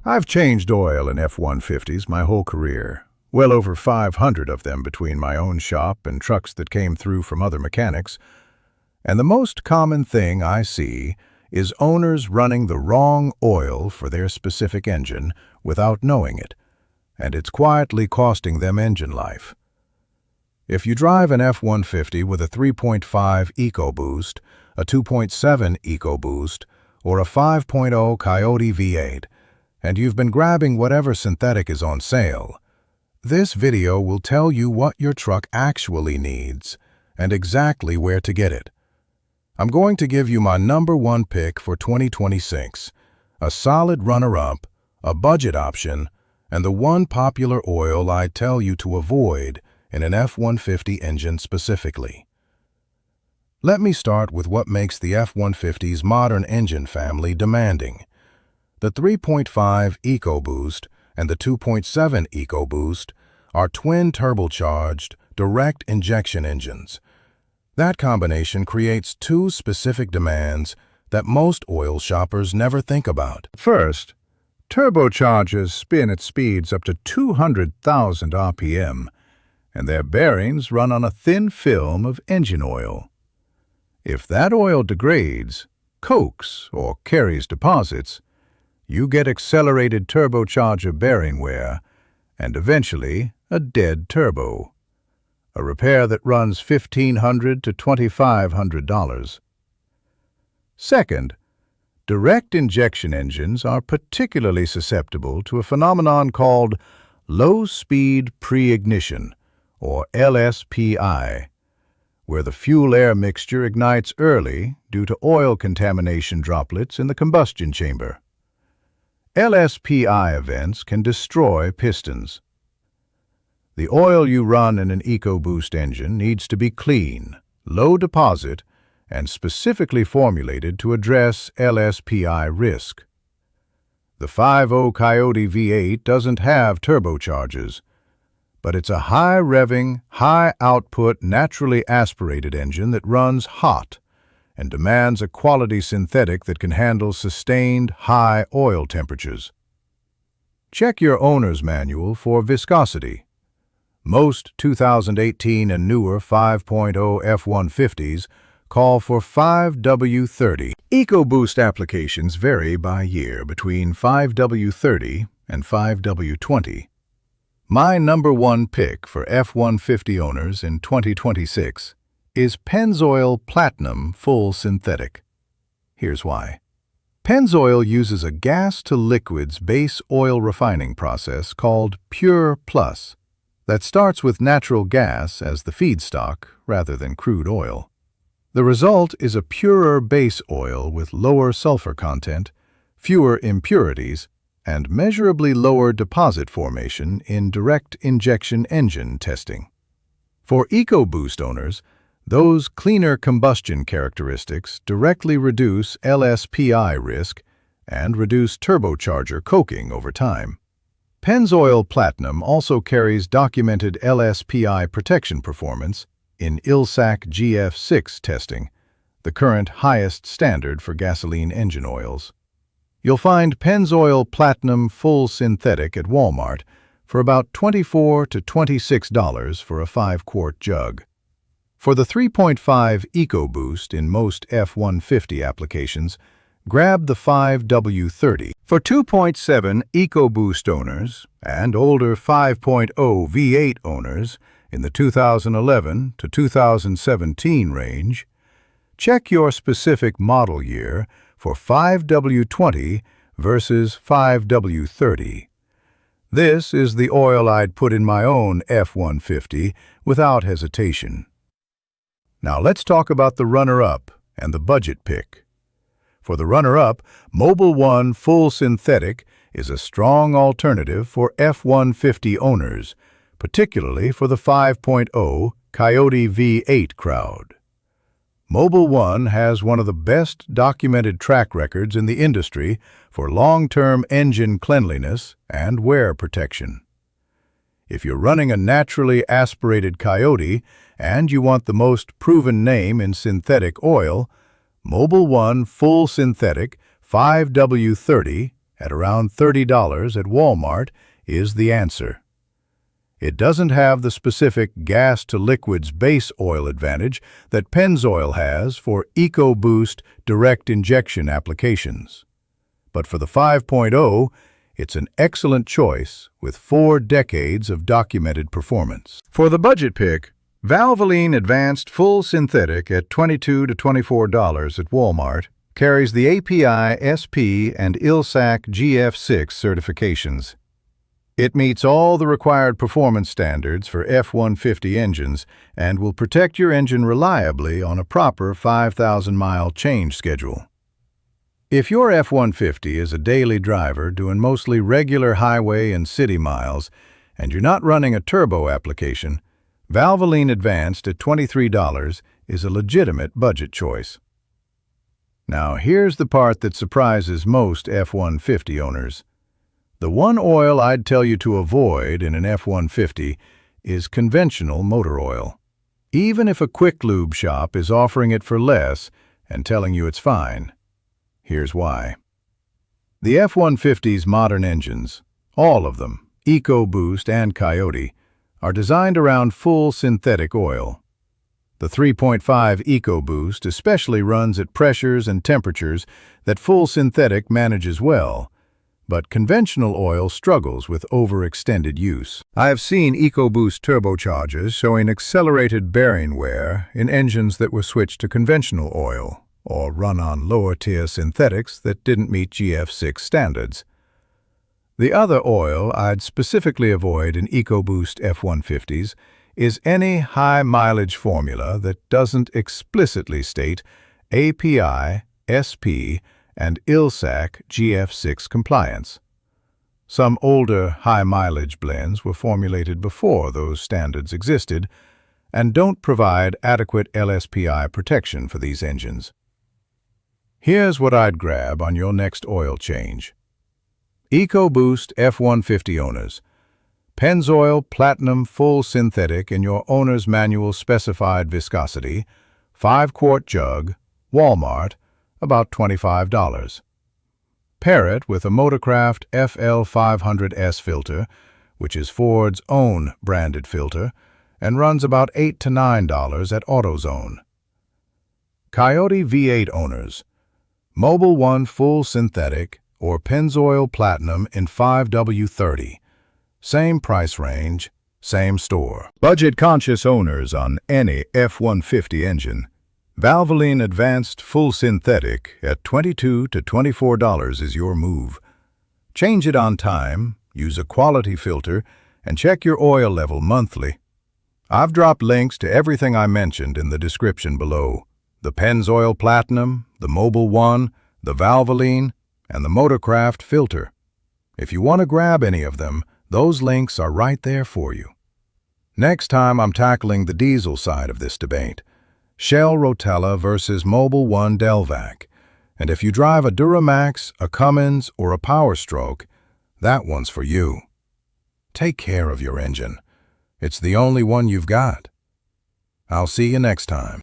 I've changed oil in F-150s my whole career, well over 500 of them between my own shop and trucks that came through from other mechanics, and the most common thing I see is owners running the wrong oil for their specific engine without knowing it, and it's quietly costing them engine life. If you drive an F-150 with a 3.5 EcoBoost, a 2.7 EcoBoost, or a 5.0 Coyote V8, and you've been grabbing whatever synthetic is on sale, this video will tell you what your truck actually needs and exactly where to get it. I'm going to give you my #1 pick for 2026, a solid runner-up, a budget option, and the one popular oil I tell you to avoid in an F-150 engine specifically. Let me start with what makes the F-150's modern engine family demanding. The 3.5 EcoBoost and the 2.7 EcoBoost are twin turbocharged, direct injection engines. That combination creates two specific demands that most oil shoppers never think about. First, turbochargers spin at speeds up to 200,000 RPM, and their bearings run on a thin film of engine oil. If that oil degrades, cokes, or carries deposits, you get accelerated turbocharger bearing wear and eventually a dead turbo, a repair that runs $1,500 to $2,500. Second, direct injection engines are particularly susceptible to a phenomenon called low-speed pre-ignition, or LSPI, where the fuel-air mixture ignites early due to oil contamination droplets in the combustion chamber. LSPI events can destroy pistons. The oil you run in an EcoBoost engine needs to be clean, low deposit, and specifically formulated to address LSPI risk. The 5.0 Coyote V8 doesn't have turbochargers, but it's a high-revving, high-output, naturally aspirated engine that runs hot and demands a quality synthetic that can handle sustained, high oil temperatures. Check your owner's manual for viscosity. Most 2018 and newer 5.0 F-150s call for 5W30. EcoBoost applications vary by year between 5W30 and 5W20. My #1 pick for F-150 owners in 2026 is Pennzoil Platinum Full Synthetic. Here's why. Pennzoil uses a gas-to-liquids base oil refining process called Pure Plus that starts with natural gas as the feedstock rather than crude oil. The result is a purer base oil with lower sulfur content, fewer impurities, and measurably lower deposit formation in direct injection engine testing. For EcoBoost owners, those cleaner combustion characteristics directly reduce LSPI risk and reduce turbocharger coking over time. Pennzoil Platinum also carries documented LSPI protection performance in ILSAC GF6 testing, the current highest standard for gasoline engine oils. You'll find Pennzoil Platinum Full Synthetic at Walmart for about $24 to $26 for a 5-quart jug. For the 3.5 EcoBoost in most F-150 applications, grab the 5W30. For 2.7 EcoBoost owners and older 5.0 V8 owners in the 2011 to 2017 range, check your specific model year for 5W20 versus 5W30. This is the oil I'd put in my own F-150 without hesitation. Now let's talk about the runner-up and the budget pick. For the runner-up, Mobil 1 Full Synthetic is a strong alternative for F-150 owners, particularly for the 5.0 Coyote V8 crowd. Mobil 1 has one of the best documented track records in the industry for long-term engine cleanliness and wear protection. If you're running a naturally aspirated Coyote and you want the most proven name in synthetic oil, Mobil 1 Full Synthetic 5W30 at around $30 at Walmart is the answer. It doesn't have the specific gas-to-liquids base oil advantage that Pennzoil has for EcoBoost direct injection applications. But for the 5.0, it's an excellent choice with 4 decades of documented performance. For the budget pick, Valvoline Advanced Full Synthetic at $22 to $24 at Walmart carries the API, SP, and ILSAC GF6 certifications. It meets all the required performance standards for F-150 engines and will protect your engine reliably on a proper 5,000-mile change schedule. If your F-150 is a daily driver doing mostly regular highway and city miles, and you're not running a turbo application, Valvoline Advanced at $23 is a legitimate budget choice. Now here's the part that surprises most F-150 owners. The one oil I'd tell you to avoid in an F-150 is conventional motor oil, even if a quick lube shop is offering it for less and telling you it's fine. Here's why. The F-150's modern engines, all of them, EcoBoost and Coyote, are designed around full synthetic oil. The 3.5 EcoBoost especially runs at pressures and temperatures that full synthetic manages well, but conventional oil struggles with overextended use. I have seen EcoBoost turbochargers showing accelerated bearing wear in engines that were switched to conventional oil or run on lower-tier synthetics that didn't meet GF6 standards. The other oil I'd specifically avoid in EcoBoost F-150s is any high-mileage formula that doesn't explicitly state API, SP, and ILSAC GF6 compliance. Some older high-mileage blends were formulated before those standards existed and don't provide adequate LSPI protection for these engines. Here's what I'd grab on your next oil change. EcoBoost F-150 owners. Pennzoil Platinum Full Synthetic in your owner's manual specified viscosity, 5-quart jug, Walmart, about $25. Pair it with a Motorcraft FL500S filter, which is Ford's own branded filter, and runs about $8 to $9 at AutoZone. Coyote V8 owners. Mobil 1 Full Synthetic or Pennzoil Platinum in 5W30. Same price range, same store. Budget-conscious owners on any F-150 engine. Valvoline Advanced Full Synthetic at $22 to $24 is your move. Change it on time, use a quality filter, and check your oil level monthly. I've dropped links to everything I mentioned in the description below. The Pennzoil Platinum, the Mobil 1, the Valvoline, and the Motorcraft filter. If you want to grab any of them, those links are right there for you. Next time I'm tackling the diesel side of this debate. Shell Rotella versus Mobil 1 Delvac. And if you drive a Duramax, a Cummins, or a Power Stroke, that one's for you. Take care of your engine. It's the only one you've got. I'll see you next time.